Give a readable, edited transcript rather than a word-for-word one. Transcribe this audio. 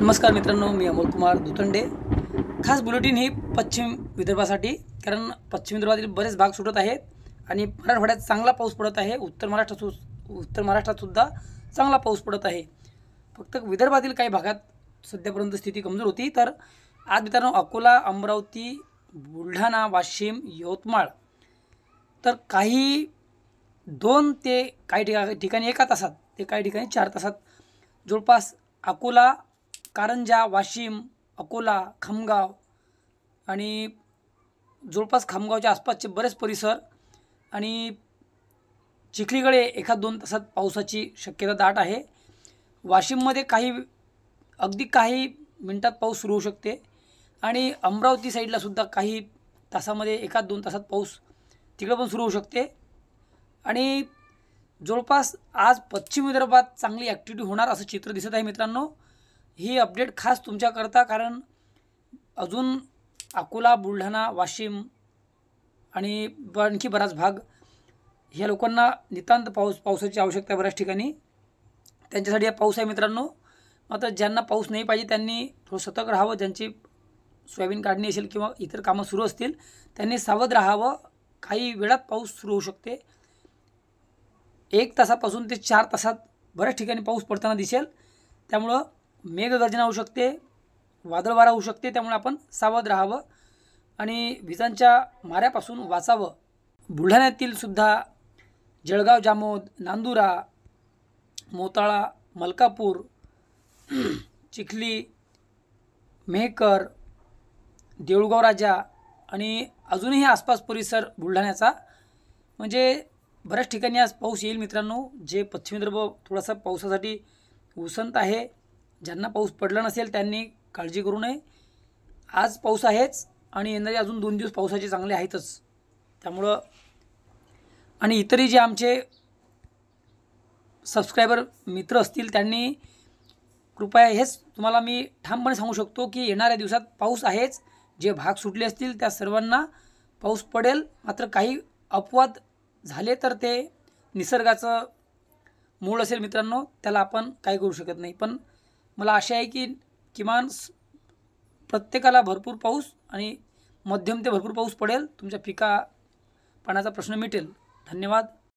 नमस्कार मित्रांनो, मी अमोल कुमार दुतंडे। खास बुलेटिन ही पश्चिम विदर्भासाठी, कारण पश्चिम विदर्भातील बरेच भाग सुटत आहेत आणि मराठवाड्यात चांगला पाऊस पडत आहे। उत्तर महाराष्ट्रात सुद्धा चांगला पाऊस पडत आहे। फक्त विदर्भातील काही भागात सध्यापर्यंत स्थिती कमजोर होती। तर आज मित्रांनो, अकोला, अमरावती, बुलढाणा, वाशिम, यवतमाळ तर काही 2 ते काही ठिकाणी 1 तासात ते काही ठिकाणी 4 तासात जवळपास अकोला, कारंजा, वाशिम, अकोला, खामगाव आणि जवळपास खामगावच्या आसपासचे बरेच परिसर आणि चिखलीकडे 1-2 तासात पावसाची शक्यता दाट आहे। वाशिममध्ये अगदी काही मिनिटात पाऊस सुरू होऊ शकते आणि अमरावती साईडला सुद्धा काही तासामध्ये 1-2 तासात पाऊस तिकडे पण सुरू होऊ शकते। आणि जवळपास आज पश्चिम विदर्भात चांगली ॲक्टिव्हिटी होणार असं चित्र दिसत आहे मित्रांनो। ही अपडेट खास तुमच्याकरता, कारण अजून अकोला, बुलढाणा, वाशिम आणि आणखी बराच भाग ह्या लोकांना नितांत पावसाची आवश्यकता आहे बऱ्याच ठिकाणी। त्यांच्यासाठी हा पाऊस आहे मित्रांनो। मात्र ज्यांना पाऊस नाही पाहिजे त्यांनी थोडं सतर्क राहावं। ज्यांची सोयाबीन काढणी असेल किंवा इतर कामं सुरू असतील त्यांनी सावध राहावं। काही वेळात पाऊस सुरू होऊ शकते। 1 तासापासून ते 4 तासात बऱ्याच ठिकाणी पाऊस पडताना दिसेल। त्यामुळं मेघगर्जना होऊ शकते, वादळ वारा होऊ शकते। त्यामुळे आपण सावध राहावं आणि विजांच्या माऱ्यापासून वाचावं। बुलढाण्यातील सुद्धा जळगाव, जामोद, नांदुरा, मोताळा, मलकापूर, चिखली, मेहकर, देऊळगाव राजा आणि अजूनही आसपास परिसर बुलढाण्याचा, म्हणजे बऱ्याच ठिकाणी आज पाऊस येईल मित्रांनो। जे पश्चिम विदर्भ थोडासा पावसासाठी उसंत आहे, ज्यांना पाऊस पडला नसेल त्यांनी काळजी करू नये। आज पाऊस आहेच आणि येणारे अजून 2 दिवस पावसाचे चांगले आहेतच। त्यामुळं आणि इतरही जे आमचे सबस्क्रायबर मित्र असतील त्यांनी कृपया हेच तुम्हाला मी ठामपणे सांगू शकतो की येणाऱ्या दिवसात पाऊस आहेच। जे भाग सुटले असतील त्या सर्वांना पाऊस पडेल। मात्र काही अपवाद झाले तर ते निसर्गाचं मूळ असेल मित्रांनो, त्याला आपण काही करू शकत नाही। पण मला आशा आहे की किमान प्रत्येकाला भरपूर पाऊस आणि मध्यम ते भरपूर पाऊस पडेल, तुमच्या पिका पाण्याचा प्रश्न मिटेल। धन्यवाद।